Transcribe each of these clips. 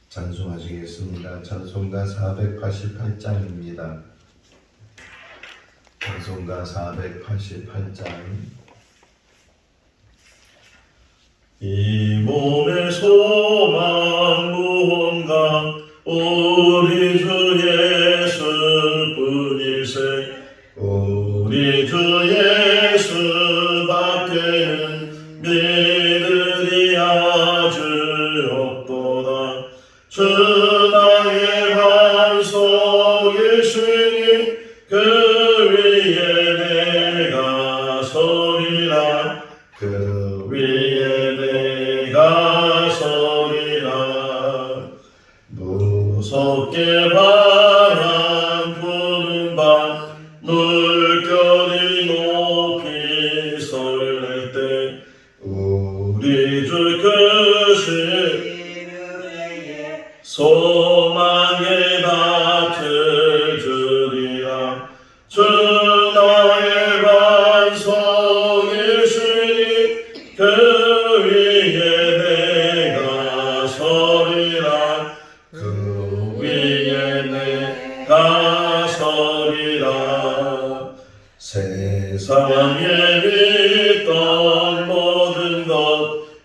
찬송하시겠습니다. 찬송가 488장입니다. 찬송가 488장. 이 몸의 소망 무언가 우리 주 예수뿐일세. 우리 주 예수밖에는 믿으리 아주 없도다. 주 나의 반석이시니 그 위에 내가 서리라. 그 위에 내가 서리라. 무섭게 바람 부는 밤 물결이 높이 설렐 때 우리 주 크신 소망의 밭을 주리라. 주 나의 반석이시니 그 위에 내가 서리라. 그 위에 내가 서리라. 세상에 있던 모든 것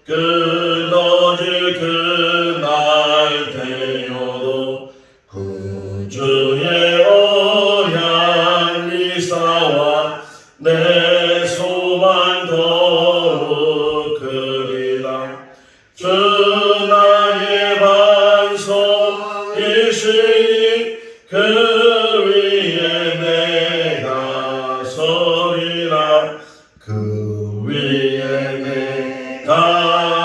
끊어질 그날 되어도 구주의 언약 미사와 내 소망 더욱 크리라. 주 나의 반석이시니 그 위에 내가 서리라. 그 위에 내가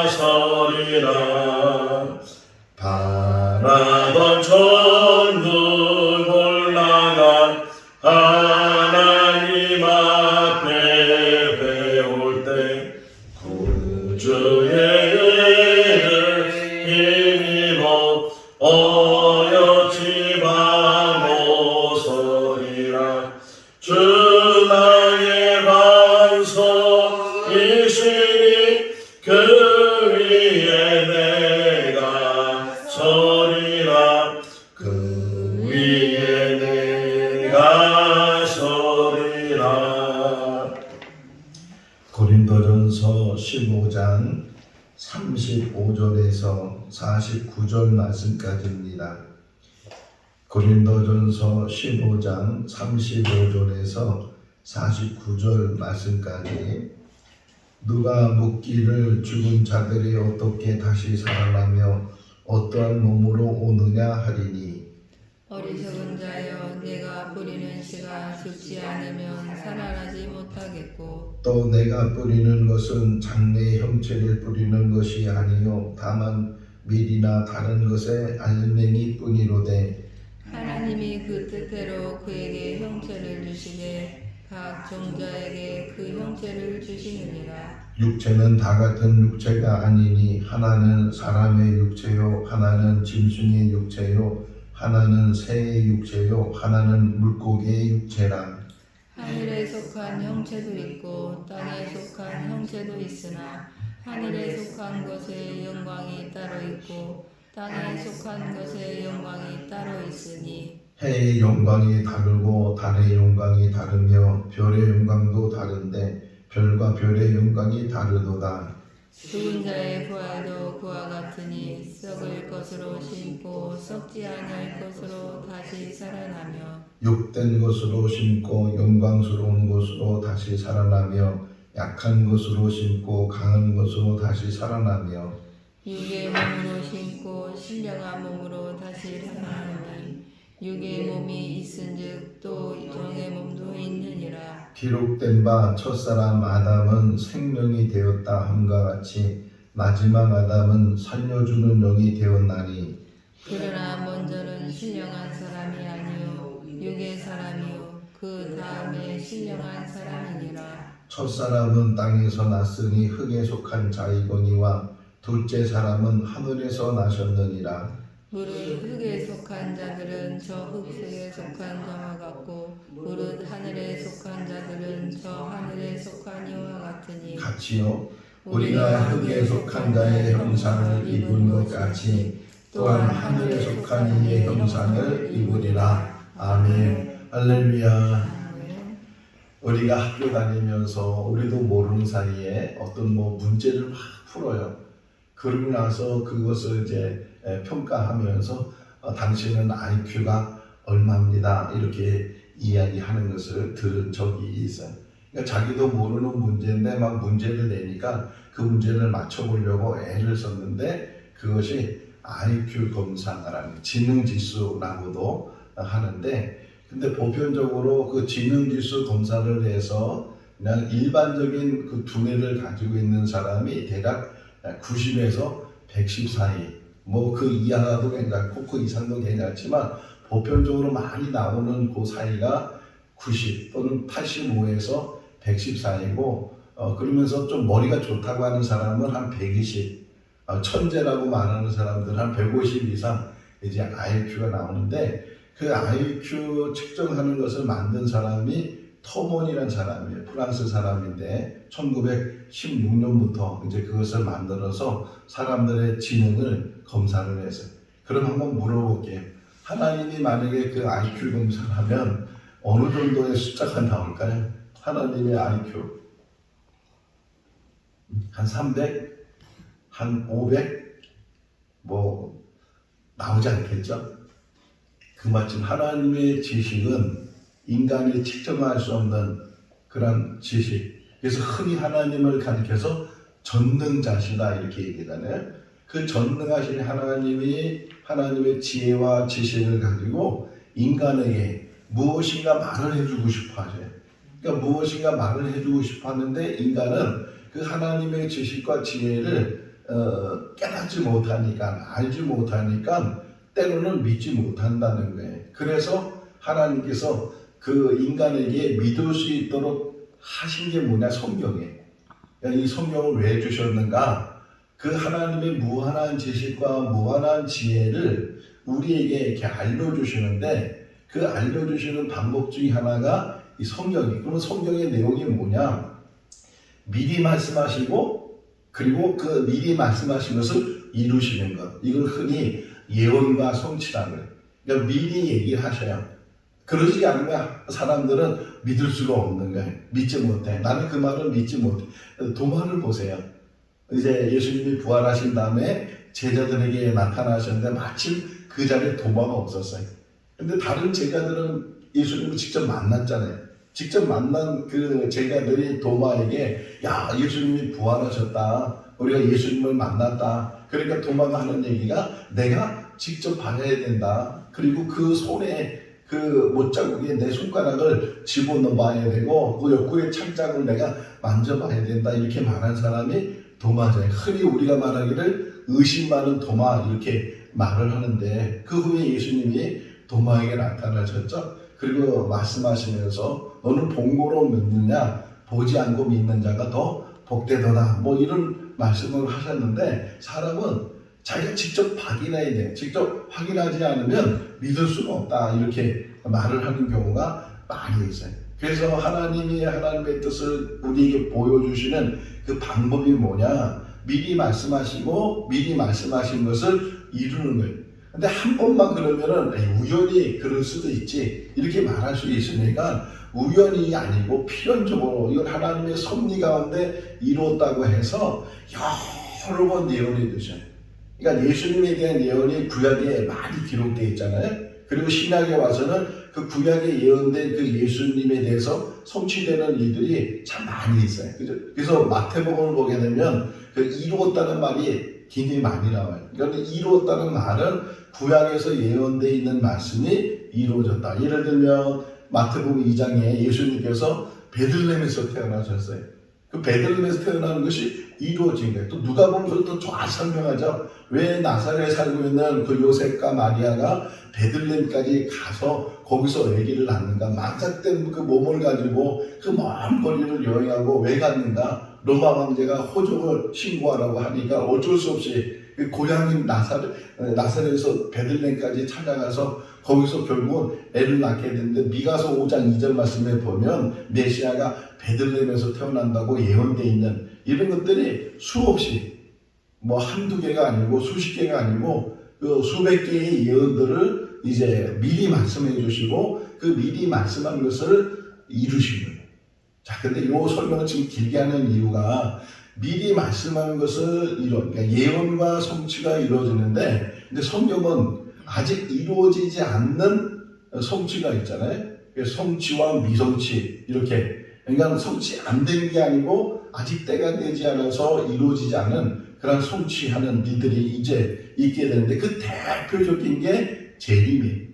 서리라. 바라던 천국 올라가 하나님 앞에 배울 때 구주의 은을 힘입어 어여치 바모서리라. 주 나의 반석이시니 그 위에 내가 서리라. 그 위에 내가 서리라. 고린도전서 15장 35절에서 49절 말씀까지입니다. 고린도전서 15장 35절에서 49절 말씀까지. 누가 묻기를 죽은 자들이 어떻게 다시 살아나며 어떠한 몸으로 오느냐 하리니, 어리석은 자여, 내가 뿌리는 씨가 죽지 않으면 살아나지 못하겠고, 또 내가 뿌리는 것은 장래의 형체를 뿌리는 것이 아니요 다만 밀이나 다른 것의 알맹이 뿐이로되, 하나님이 그 뜻대로 그에게 형체를 주시되 각 종자에게 그 형체를 주시느니라. 육체는 다 같은 육체가 아니니 하나는 사람의 육체요 하나는 짐승의 육체요 하나는 새의 육체요 하나는 물고기의 육체라. 하늘에 속한 형체도 있고 땅에 속한 형체도 있으나 하늘에 속한 것의 영광이 따로 있고 땅에 속한 것의 영광이 따로 있으니, 해의 영광이 다르고 달의 영광이 다르며 별의 영광도 다른데 별과 별의 영광이 다르도다. 죽은 자의 부활도 그와 같으니 썩을 것으로 심고 썩지 않을 것으로 다시 살아나며, 육된 것으로 심고 영광스러운 것으로 다시 살아나며 약한 것으로 심고 강한 것으로 다시 살아나며, 육의 몸으로 심고 신령한 몸으로 다시 살아나니 육의 몸이 있은즉 또 영의 몸도 있느니라. 기록된 바 첫사람 아담은 생명이 되었다 함과 같이 마지막 아담은 살려주는 영이 되었나니, 그러나 먼저는 신령한 사람이 아니요 육의 사람이요 그 다음에 신령한 사람이니라. 첫사람은 땅에서 났으니 흙에 속한 자이거니와 둘째 사람은 하늘에서 나셨느니라. 무릇 흙에 속한 자들은 저 흙속에 속한 자와 같고 무릇 하늘에 속한 자들은 저 하늘에 속한 이와 같으니 같이요 우리가 흙에 속한 자의 형상을 입은 것 같이 또한 하늘에 속한 이의 형상을 입으리라. 아멘. 할렐루야. 우리가 학교 다니면서 우리도 모르는 사이에 어떤 문제를 막 풀어요. 그러고 나서 그것을 이제 평가하면서 당신은 IQ가 얼마입니다. 이렇게 이야기하는 것을 들은 적이 있어요. 그러니까 자기도 모르는 문제인데 막 문제를 내니까 그 문제를 맞춰보려고 애를 썼는데 그것이 IQ 검사라는 지능지수라고도 하는데, 근데 보편적으로 그 지능지수 검사를 해서 그냥 일반적인 그 두뇌를 가지고 있는 사람이 대략 90에서 110 사이, 그 이하도 괜찮고 그 이상도 괜찮지만 보편적으로 많이 나오는 그 사이가 90 또는 85에서 110 사이고, 그러면서 좀 머리가 좋다고 하는 사람은 한 120, 천재라고 말하는 사람들은 한 150 이상 이제 IQ가 나오는데, 그 IQ 측정하는 것을 만든 사람이 터먼이라는 사람이에요. 프랑스 사람인데 1916년부터 이제 그것을 만들어서 사람들의 지능을 검사를 했어요. 그럼 한번 물어볼게요. 하나님이 만약에 그 IQ 검사를 하면 어느 정도의 숫자가 나올까요? 하나님의 IQ 한 300? 한 500? 나오지 않겠죠? 그마침 하나님의 지식은 인간이 측정할 수 없는 그런 지식. 그래서 흔히 하나님을 가리켜서 전능자시다 이렇게 얘기하잖아요. 그 전능하신 하나님의 지혜와 지식을 가지고 인간에게 무엇인가 말을 해주고 싶어 하세요. 그러니까 무엇인가 말을 해주고 싶어 하는데 인간은 그 하나님의 지식과 지혜를 깨닫지 못하니까, 알지 못하니까 때로는 믿지 못한다는 거예요. 그래서 하나님께서 그 인간에게 믿을 수 있도록 하신 게 뭐냐? 성경이에요. 이 성경을 왜 주셨는가? 그 하나님의 무한한 지식과 무한한 지혜를 우리에게 이렇게 알려주시는데, 그 알려주시는 방법 중에 하나가 이 성경이에요. 그러면 성경의 내용이 뭐냐? 미리 말씀하시고, 그리고 그 미리 말씀하신 것을 이루시는 것. 이걸 흔히 예언과 성취라는 거예요. 그러니까 미리 얘기하셔요. 그러지 않으면 사람들은 믿을 수가 없는 거예요. 믿지 못해. 나는 그 말을 믿지 못해. 도마를 보세요. 이제 예수님이 부활하신 다음에 제자들에게 나타나셨는데 마침 그 자리에 도마가 없었어요. 근데 다른 제자들은 예수님을 직접 만났잖아요. 직접 만난 그 제자들이 도마에게 야, 예수님이 부활하셨다. 우리가 예수님을 만났다. 그러니까 도마가 하는 얘기가 내가 직접 봐야 된다. 그리고 그 손에 그 못자국에 내 손가락을 집어넣어봐야 되고 그 옆구리의 창장을 내가 만져봐야 된다. 이렇게 말한 사람이 도마잖아요. 흔히 우리가 말하기를 의심 많은 도마 이렇게 말을 하는데, 그 후에 예수님이 도마에게 나타나셨죠. 그리고 말씀하시면서 너는 본 거로 믿느냐 보지 않고 믿는 자가 더 복되도다. 이런 말씀을 하셨는데, 사람은 자기가 직접 확인해야 돼. 직접 확인하지 않으면 믿을 수가 없다. 이렇게 말을 하는 경우가 많이 있어요. 그래서 하나님의 뜻을 우리에게 보여주시는 그 방법이 뭐냐? 미리 말씀하시고 미리 말씀하신 것을 이루는 거예요. 근데 한 번만 그러면은 우연히 그럴 수도 있지 이렇게 말할 수 있으니까, 우연이 아니고 필연적으로 이걸 하나님의 섭리 가운데 이루었다고 해서 여러 번 예언해 주셔요. 그러니까 예수님에 대한 예언이 구약에 많이 기록되어 있잖아요. 그리고 신약에 와서는 그 구약에 예언된 그 예수님에 대해서 성취되는 일들이 참 많이 있어요. 그래서 마태복음을 보게 되면 그 이루었다는 말이 굉장히 많이 나와요. 그러니까 이루었다는 말은 구약에서 예언되어 있는 말씀이 이루어졌다. 예를 들면 마태복음 2장에 예수님께서 베들레헴에서 태어나셨어요. 그 베들레헴에서 태어나는 것이 이루어진 거예요. 또 누가복음 그걸 또 쫙 설명하죠. 왜 나사렛에 살고 있는 그 요셉과 마리아가 베들레헴까지 가서 거기서 아기를 낳는가? 만삭된 그 몸을 가지고 그 먼 거리를 여행하고 왜 갔는가? 로마 황제가 호적을 신고하라고 하니까 어쩔 수 없이 고향인 나사렛에서 베들레헴까지 찾아가서 거기서 결국은 애를 낳게 됐는데, 미가서 5장 2절 말씀에 보면 메시아가 베들레헴에서 태어난다고 예언되어 있는 이런 것들이 수없이 한두 개가 아니고 수십 개가 아니고 그 수백 개의 예언들을 이제 미리 말씀해 주시고 그 미리 말씀한 것을 이루신 거예요. 자, 근데 이 설명을 지금 길게 하는 이유가 미리 말씀한 것을 그러니까 예언과 성취가 이루어지는데, 근데 성경은 아직 이루어지지 않는 성취가 있잖아요. 성취와 미성취 이렇게, 그러니까 성취 안 된 게 아니고 아직 때가 되지 않아서 이루어지지 않은 그런 성취하는 일들이 이제 있게 되는데, 그 대표적인 게 재림이에요.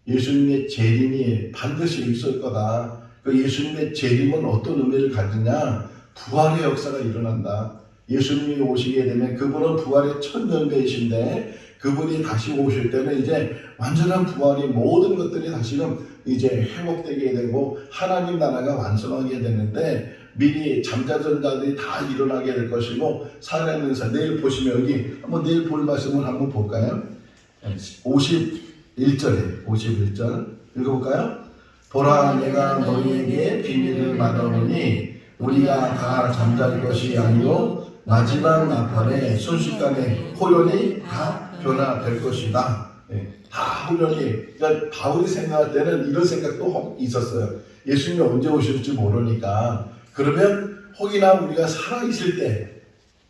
예수님의 재림이 반드시 있을 거다. 그 예수님의 재림은 어떤 의미를 가지냐? 부활의 역사가 일어난다. 예수님이 오시게 되면 그분은 부활의 첫 열매이신데, 그분이 다시 오실 때는 이제 완전한 부활이 모든 것들이 다시금 이제 회복되게 되고 하나님 나라가 완성하게 되는데, 미리 잠자던 자들이 다 일어나게 될 것이고 살아있는 자, 내일 보시면 여기 한번 내일 볼 말씀을 한번 볼까요? 51절에 51절 읽어볼까요? 보라, 내가 너희에게 비밀을 말하노니 우리가 다 잠잘 것이 아니요 마지막 나팔에 순식간에 호련히 다 변화될 것이다. 다 호련히. 그러니까 바울이 생각할 때는 이런 생각도 있었어요. 예수님이 언제 오실지 모르니까, 그러면 혹이나 우리가 살아있을 때,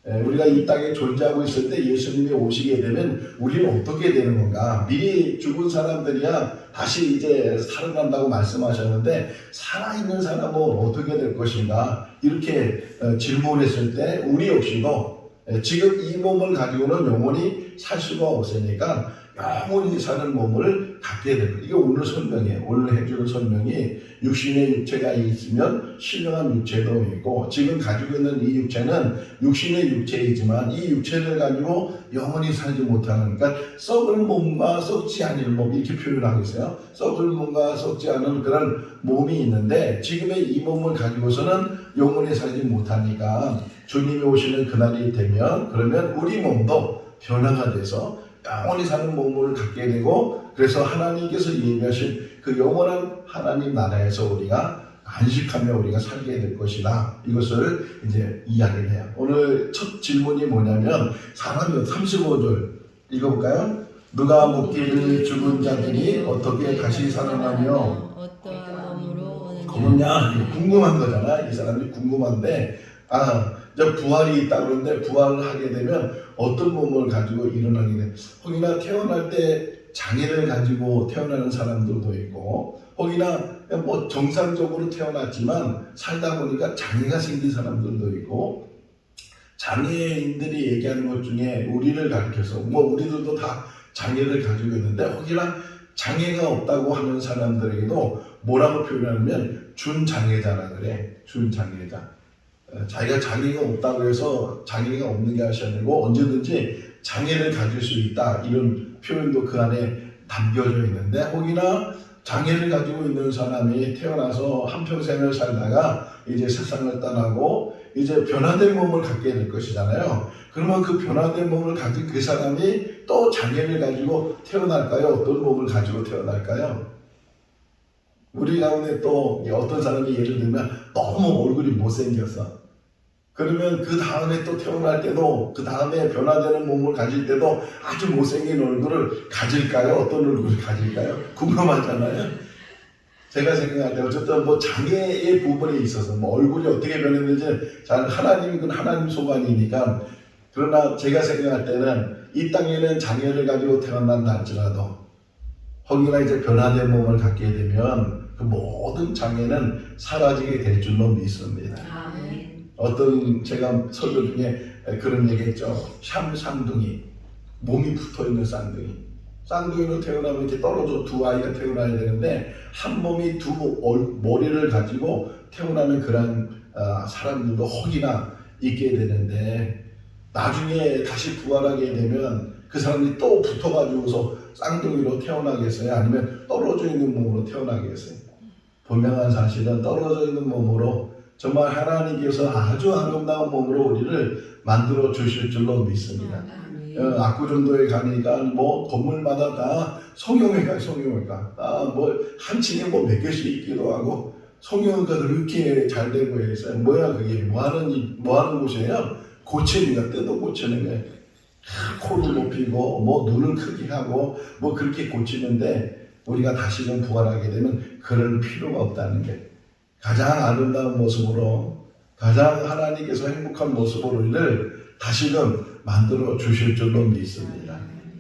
우리가 이 땅에 존재하고 있을 때 예수님이 오시게 되면 우리는 어떻게 되는 건가? 미리 죽은 사람들이야 다시 이제 살아난다고 말씀하셨는데, 살아있는 사람은 어떻게 될 것인가? 이렇게 질문했을 때 우리 역시도 지금 이 몸을 가지고는 영원히 살 수가 없으니까 영원히 사는 몸을 갖게 되고, 이게 오늘 설명이에요. 오늘 해주는 설명이 육신의 육체가 있으면 신령한 육체도 있고, 지금 가지고 있는 이 육체는 육신의 육체이지만 이 육체를 가지고 영원히 살지 못하는, 그러니까 썩을 몸과 썩지 않을 몸, 이렇게 표현하고 있어요. 썩을 몸과 썩지 않은 그런 몸이 있는데, 지금의 이 몸을 가지고서는 영원히 살지 못하니까 주님이 오시는 그날이 되면, 그러면 우리 몸도 변화가 돼서 영원히 사는 몸을 갖게 되고, 그래서 하나님께서 예비하신 그 영원한 하나님 나라에서 우리가 안식하며 우리가 살게 될 것이다. 이것을 이제 이야기를 해요. 오늘 첫 질문이 뭐냐면, 사람이 35절 읽어볼까요? 누가 묻기를 죽은 자들이 어떻게 다시 살아나며 어떠한 몸으로 오느냐, 궁금한 거잖아. 이 사람이 궁금한데, 이제 부활이 있다 그러는데, 부활을 하게 되면 어떤 몸을 가지고 일어나게 돼. 혹이나 태어날 때 장애를 가지고 태어나는 사람들도 있고, 혹이나 뭐 정상적으로 태어났지만 살다 보니까 장애가 생긴 사람들도 있고, 장애인들이 얘기하는 것 중에 우리를 가리켜서, 뭐 우리들도 다 장애를 가지고 있는데, 혹이나 장애가 없다고 하는 사람들에게도 뭐라고 표현하냐면 준장애자라 그래. 준장애자. 자기가 장애가 없다고 해서 장애가 없는 게 아니고 언제든지 장애를 가질 수 있다, 이런 표현도 그 안에 담겨져 있는데, 혹이나 장애를 가지고 있는 사람이 태어나서 한평생을 살다가 이제 세상을 떠나고 이제 변화된 몸을 갖게 될 것이잖아요. 그러면 그 변화된 몸을 가진 그 사람이 또 장애를 가지고 태어날까요? 어떤 몸을 가지고 태어날까요? 우리 가운데 또 어떤 사람이 예를 들면 너무 얼굴이 못생겼어. 그러면 그 다음에 또 태어날 때도, 그 다음에 변화되는 몸을 가질 때도 아주 못생긴 얼굴을 가질까요? 어떤 얼굴을 가질까요? 궁금하잖아요. 제가 생각할 때 어쨌든 뭐 장애의 부분에 있어서 뭐 얼굴이 어떻게 변했는지 잘 하나님이, 그건 하나님 소관이니까. 그러나 제가 생각할 때는 이 땅에는 장애를 가지고 태어난다 할지라도 혹이나 이제 변화된 몸을 갖게 되면 그 모든 장애는 사라지게 될 줄로 믿습니다. 어떤 제가 설교 중에 그런 얘기했죠. 쌍둥이, 몸이 붙어있는 쌍둥이. 쌍둥이로 태어나면 이렇게 떨어져 두 아이가 태어나야 되는데, 한 몸이 두 머리를 가지고 태어나는 그런 사람들도 혹이나 있게 되는데, 나중에 다시 부활하게 되면 그 사람이 또 붙어가지고서 쌍둥이로 태어나겠어요? 아니면 떨어져 있는 몸으로 태어나겠어요? 분명한 사실은 떨어져 있는 몸으로, 정말 하나님께서 아주 아름다운 몸으로 우리를 만들어 주실 줄로 믿습니다. 압구정도에 가니까 뭐 건물마다 다 성형외과, 뭐 한 층에 뭐 몇 개씩 있기도 하고, 성형외과가 그렇게 잘 되고 있어요. 뭐야 그게? 뭐 하는 곳이에요? 고치는 거, 뜯어 고치는 거예요. 코를 높이고 뭐 눈을 크게 하고 뭐 그렇게 고치는데 우리가 다시금 부활하게 되면 그럴 필요가 없다는 게 가장 아름다운 모습으로 가장 하나님께서 행복한 모습으로 우리를 다시금 만들어 주실 줄로 믿습니다.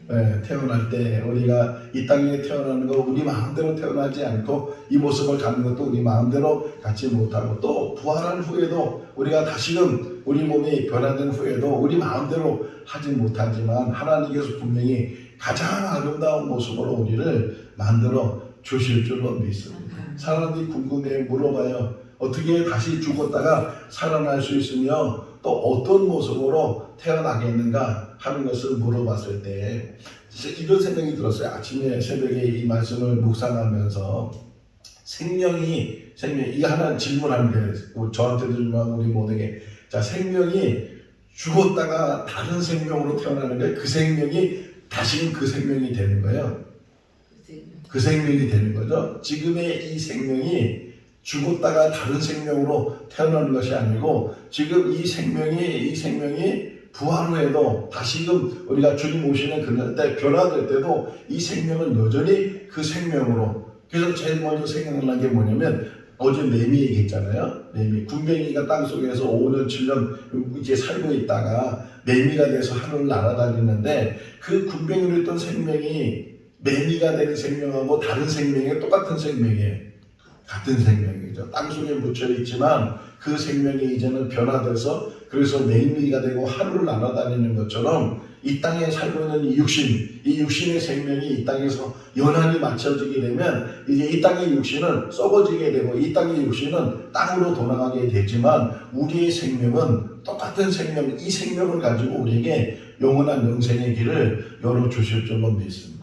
네, 태어날 때 우리가 이 땅에 태어나는 거 우리 마음대로 태어나지 않고 이 모습을 갖는 것도 우리 마음대로 갖지 못하고 또 부활한 후에도 우리가 다시금 우리 몸이 변화된 후에도 우리 마음대로 하지 못하지만 하나님께서 분명히 가장 아름다운 모습으로 우리를 만들어 주실 줄로 믿습니다. 사람들이 궁금해 물어봐요. 어떻게 다시 죽었다가 살아날 수 있으며 또 어떤 모습으로 태어나겠는가 하는 것을 물어봤을 때 이런 생각이 들었어요. 아침에 새벽에 이 말씀을 묵상하면서 생명이 이 하나 질문하는 게 저한테도 질문하고 우리 모두에게 자 생명이 죽었다가 다른 생명으로 태어나는데 그 생명이 다시는 그 생명이 되는 거예요. 그 생명이 되는 거죠. 지금의 이 생명이 죽었다가 다른 생명으로 태어나는 것이 아니고 지금 이 생명이 부활 후에도 다시금 우리가 주님 오시는 그때 변화될 때도 이 생명은 여전히 그 생명으로. 그래서 제일 먼저 생각난 게 뭐냐면 어제 매미 얘기했잖아요. 매미 군뱅이가 땅속에서 5년 7년 이제 살고 있다가 매미가 돼서 하늘을 날아다니는데 그 군뱅이로 있던 생명이 매미가 되는 생명하고 다른 생명이 똑같은 생명이에요. 같은 생명이죠. 땅속에 묻혀 있지만 그 생명이 이제는 변화돼서 그래서 매미가 되고 하늘을 날아다니는 것처럼 이 땅에 살고 있는 이 육신의 생명이 이 땅에서 연한이 맞춰지게 되면 이제 이 땅의 육신은 썩어지게 되고 이 땅의 육신은 땅으로 돌아가게 되지만 우리의 생명은 똑같은 생명, 이 생명을 가지고 우리에게 영원한 영생의 길을 열어주실 줄로 믿습니다.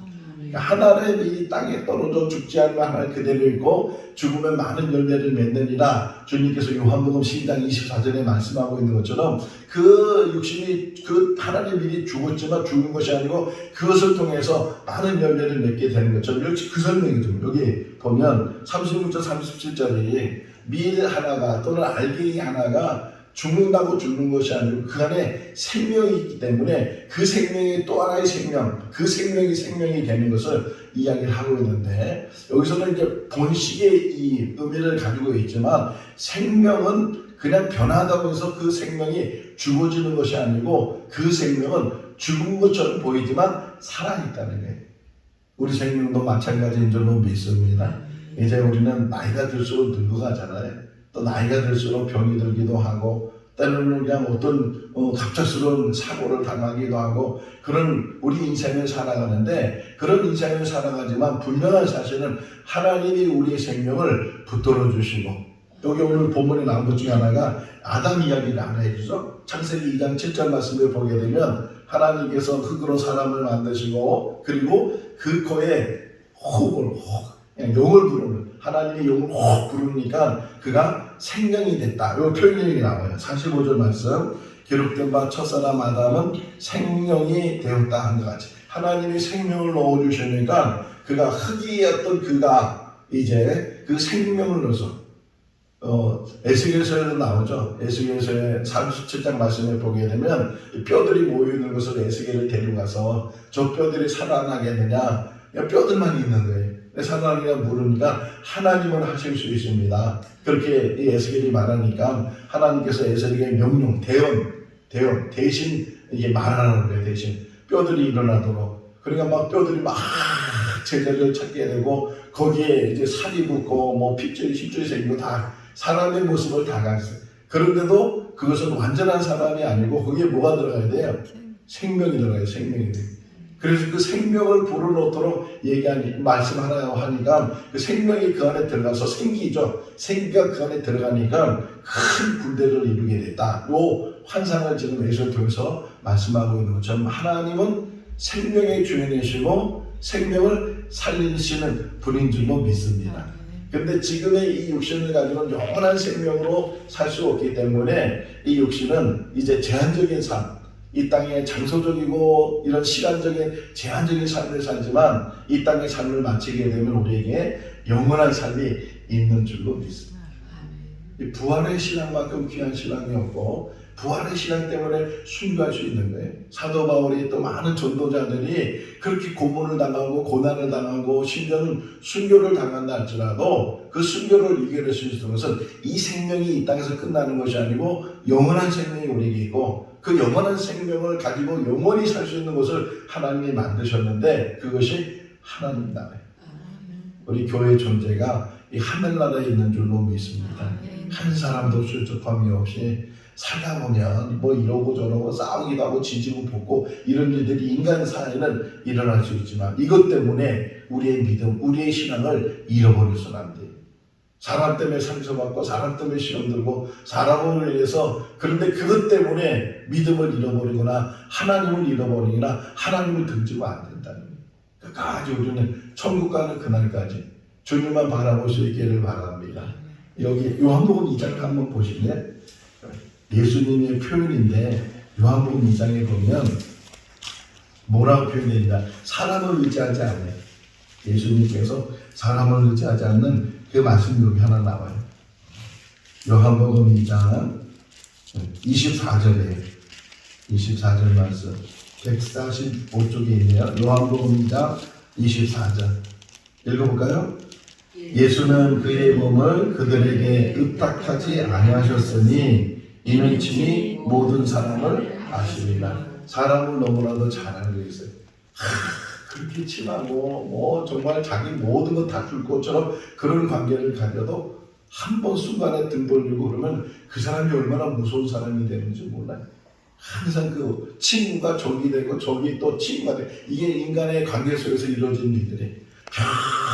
하나는 이 땅에 떨어져 죽지 않는 하나는 그대로 있고 죽으면 많은 열매를 맺느니라 주님께서 요한복음 12장 24절에 말씀하고 있는 것처럼 그 육신이 그 하나님 미리 죽었지만 죽은 것이 아니고 그것을 통해서 많은 열매를 맺게 되는 것처럼 역시 그 설명이죠. 여기 보면 36절 37절이 밀 하나가 또는 알갱이 하나가 죽는다고 죽는 것이 아니고 그 안에 생명이 있기 때문에 그 생명이 또 하나의 생명, 그 생명이 생명이 되는 것을 이야기를 하고 있는데 여기서는 이제 본식의 이 의미를 가지고 있지만 생명은 그냥 변하다고 해서 그 생명이 죽어지는 것이 아니고 그 생명은 죽은 것처럼 보이지만 살아있다는 거예요. 우리 생명도 마찬가지인 줄로 믿습니다. 이제 우리는 나이가 들수록 늙어가잖아요. 또 나이가 들수록 병이 들기도 하고 때로는 그냥 어떤 갑작스러운 사고를 당하기도 하고 그런 우리 인생을 살아가는데 그런 인생을 살아가지만 분명한 사실은 하나님이 우리의 생명을 붙들어 주시고 여기 오늘 본문에 나온 것 중에 하나가 아담 이야기를 하나 해주죠. 창세기 2장 7절 말씀을 보게 되면 하나님께서 흙으로 사람을 만드시고 그리고 그 코에 호흡을 그냥 용을 부르는 하나님이 용을 혹 부르니까 그가 생명이 됐다. 이 표현이 나와요. 45절 말씀 기록된 바 첫사람 아담은 생명이 되었다 한 것 같이 하나님이 생명을 넣어주시니까 그가 흙이었던 그가 이제 그 생명을 넣어서 에스겔서에도 나오죠. 에스겔서의 37장 말씀을 보게 되면 뼈들이 모여있는 것을 에스겔을 데려가서 저 뼈들이 살아나겠느냐 뼈들만 있는 거예요. 살아나느냐 물으니까 하나님은 하실 수 있습니다. 그렇게 이 에스겔이 말하니까 하나님께서 에스겔에게 명령, 대언 대신 이게 말하는 거예요. 대신 뼈들이 일어나도록. 그러니까 막 뼈들이 막 제자리를 찾게 되고 거기에 이제 살이 붙고 뭐 핏줄이 힘줄이 생기고 다 사람의 모습을 다 가졌어요. 그런데도 그것은 완전한 사람이 아니고 거기에 뭐가 들어가야 돼요? 생명이 들어가요. 생명이 돼요. 그래서 그 생명을 불어넣도록 말씀하라고 하니까 그 생명이 그 안에 들어가서 생기죠. 생기가 그 안에 들어가니까 큰 군대를 이루게 됐다. 요 환상을 지금 예수를 통해서 말씀하고 있는 것처럼 하나님은 생명의 주인이시고 생명을 살리시는 분인 줄로 믿습니다. 근데 지금의 이 육신을 가지고는 영원한 생명으로 살 수 없기 때문에 이 육신은 이제 제한적인 삶, 이 땅에 장소적이고 이런 시간적인 제한적인 삶을 살지만 이 땅의 삶을 마치게 되면 우리에게 영원한 삶이 있는 줄로 믿습니다. 이 부활의 신앙만큼 귀한 신앙이 없고 부활의 신앙 때문에 순교할 수 있는 거예요. 사도 바울이 또 많은 전도자들이 그렇게 고문을 당하고 고난을 당하고 심지어는 순교를 당한다 할지라도 그 순교를 이겨낼 수 있는 것은 이 생명이 이 땅에서 끝나는 것이 아니고 영원한 생명이 우리에게 있고 그 영원한 생명을 가지고 영원히 살 수 있는 것을 하나님이 만드셨는데 그것이 하나님 나라예요. 우리 교회의 존재가 이 하늘나라에 있는 줄로 믿습니다. 한 사람도 실족함이 없이 살다 보면 뭐 이러고 저러고 싸우기도 하고 지지고 볶고 이런 일들이 인간 사회는 일어날 수 있지만 이것 때문에 우리의 믿음, 우리의 신앙을 잃어버려서는 안 돼요. 사람 때문에 상처받고 사람 때문에 시험 들고 사람으로 인해서 그런데 그것 때문에 믿음을 잃어버리거나 하나님을 잃어버리거나 하나님을 등지고 안 된다는 거예요. 끝까지 우리는 천국 가는 그날까지 주님만 바라볼 수 있기를 바랍니다. 여기 요한복음 2장 한번 보시면 예수님의 표현인데 요한복음 2장에 보면 뭐라고 표현했냐? 사람을 의지하지 않아요. 예수님께서 사람을 의지하지 않는 그 말씀이 여기 하나 나와요. 요한복음 2장 24절에 24절 말씀 145쪽에 있네요. 요한복음 2장 24절 읽어볼까요? 예수는 그의 몸을 그들에게 의탁하지 아니하셨으니 이는 친히 모든 사람을 아시리라. 사람을 너무나도 잘 알고 있어요. 그렇게 친하고 뭐 정말 자기 모든 것 다 줄 것처럼 그런 관계를 가져도 한 번 순간에 등 벌리고 그러면 그 사람이 얼마나 무서운 사람이 되는지 몰라요. 항상 그 친구가 적이 되고 적이 또 친구가 돼. 이게 인간의 관계 속에서 이루어진 일들이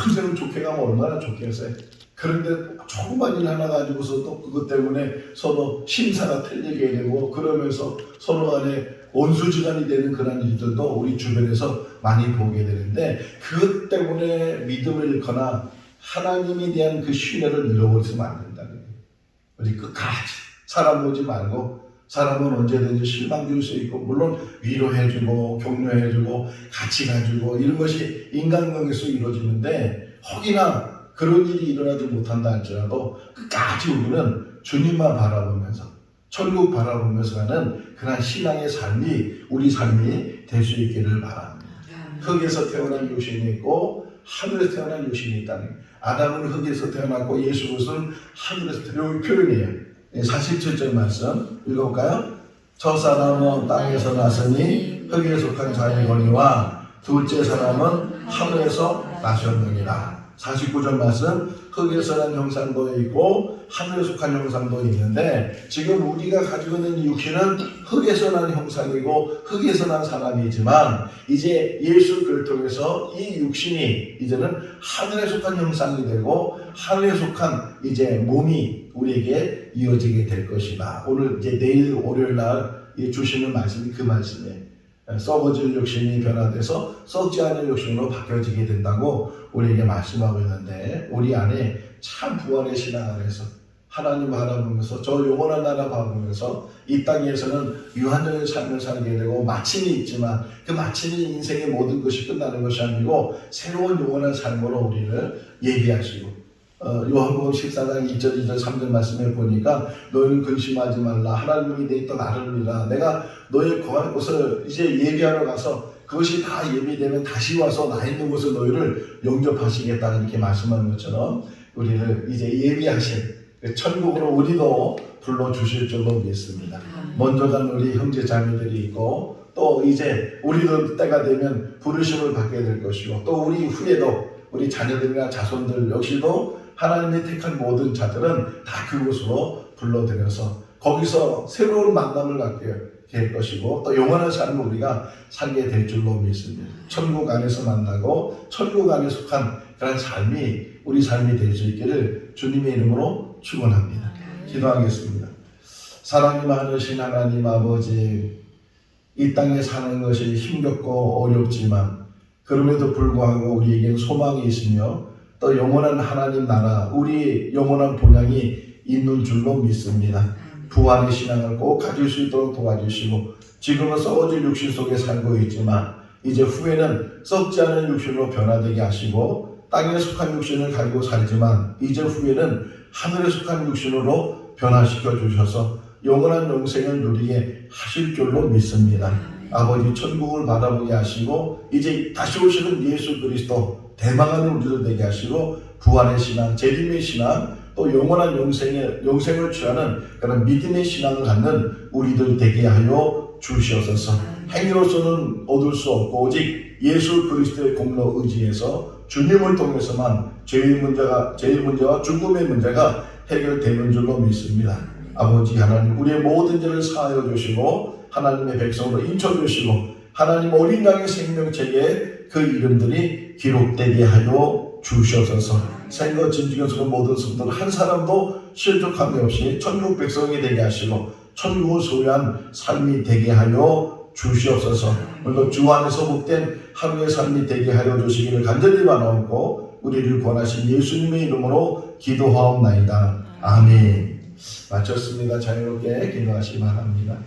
평생 좋게 가면 얼마나 좋겠어요. 그런데 조그만 일 하나 가지고서 또 그것 때문에 서로 심사가 틀리게 되고 그러면서 서로 간에 원수지간이 되는 그런 일들도 우리 주변에서 많이 보게 되는데 그것 때문에 믿음을 잃거나 하나님에 대한 그 신뢰를 잃어버리면 안 된다는 거예요. 우리 끝까지 사람 보지 말고 사람은 언제든지 실망 줄 수 있고 물론 위로해주고 격려해주고 같이 가지고 이런 것이 인간관계에서 이루어지는데 혹이나 그런 일이 일어나지 못한다 할지라도 끝까지 우리는 주님만 바라보면서 천국 바라보면서 가는 그런 신앙의 삶이 우리 삶이 될 수 있기를 바랍니다. 흙에서 태어난 육신이 있고 하늘에서 태어난 육신이 있다는 거예요. 아담은 흙에서 태어났고 예수 그리스도는 하늘에서 태어난 표현이에요. 47절 말씀 읽어볼까요? 첫 사람은 땅에서 났으니 흙에 속한 자이거니와 둘째 사람은 하늘에서 나셨느니라. 49절 말씀 흙에서 난 형상도 있고 하늘에 속한 형상도 있는데 지금 우리가 가지고 있는 육신은 흙에서 난 형상이고 흙에서 난 사람이지만 이제 예수를 통해서 이 육신이 이제는 하늘에 속한 형상이 되고 하늘에 속한 이제 몸이 우리에게 이어지게 될 것이다. 오늘 이제 내일 월요일 날 주시는 말씀이 그 말씀이에요. 썩어질 육신이 변화돼서 썩지 않은 육신으로 바뀌어지게 된다고 우리에게 말씀하고 있는데 우리 안에 참 부활의 신앙 안에서 하나님 바라보면서 저 영원한 나라 바라보면서 이 땅에서는 유한적인 삶을 살게 되고 마침이 있지만 그 마침이 인생의 모든 것이 끝나는 것이 아니고 새로운 영원한 삶으로 우리를 예비하시고 요한복음 14장 2절 2절 3절 말씀에 보니까 너희는 근심하지 말라 하나님이 내 있다 나를 믿으라 내가 너희 거할 곳을 이제 예비하러 가서 그것이 다 예비되면 다시 와서 나 있는 곳에 너희를 영접하시겠다 이렇게 말씀하는 것처럼 우리를 이제 예비하신 천국으로 우리도 불러주실 줄로 믿습니다. 먼저 간 우리 형제 자매들이 있고 또 이제 우리도 때가 되면 부르심을 받게 될 것이고 또 우리 후에도 우리 자녀들이나 자손들 역시도 하나님이 택한 모든 자들은 다 그곳으로 불러들여서 거기서 새로운 만남을 갖게 될 것이고 또 영원한 삶을 우리가 살게 될 줄로 믿습니다. 천국 안에서 만나고 천국 안에 속한 그런 삶이 우리 삶이 될 수 있기를 주님의 이름으로 축원합니다. 기도하겠습니다. 사랑이 많으신 하나님 아버지 이 땅에 사는 것이 힘겹고 어렵지만 그럼에도 불구하고 우리에게는 소망이 있으며 또 영원한 하나님 나라 우리 영원한 본향이 있는 줄로 믿습니다. 부활의 신앙을 꼭 가질 수 있도록 도와주시고 지금은 썩어질 육신 속에 살고 있지만 이제 후에는 썩지 않은 육신으로 변화되게 하시고 땅에 속한 육신을 가지고 살지만 이제 후에는 하늘에 속한 육신으로 변화시켜 주셔서 영원한 영생을 누리게 하실 줄로 믿습니다. 아버지 천국을 바라보게 하시고 이제 다시 오시는 예수 그리스도 대망하는 우리들 되게 하시고 부활의 신앙, 재림의 신앙, 또 영원한 영생을 취하는 그런 믿음의 신앙을 갖는 우리들 되게 하여 주시옵소서. 행위로서는 얻을 수 없고 오직 예수 그리스도의 공로 의지해서 주님을 통해서만 죄의 문제와 죽음의 문제가 해결되는 줄로 믿습니다. 아버지 하나님, 우리의 모든 죄를 사하여 주시고 하나님의 백성으로 인쳐주시고 하나님 어린 양의 생명책에 그 이름들이 기록되게 하여 주시옵소서. 생거 진중에서 모든 성도들 한 사람도 실족함이 없이 천국 백성이 되게 하시고 천국을 소유한 삶이 되게 하여 주시옵소서. 오늘도 주 안에서 복된 하루의 삶이 되게 하여 주시기를 간절히 바라옵고 우리를 구원하신 예수님의 이름으로 기도하옵나이다. 아멘. 마쳤습니다. 자유롭게 기도하시기 바랍니다.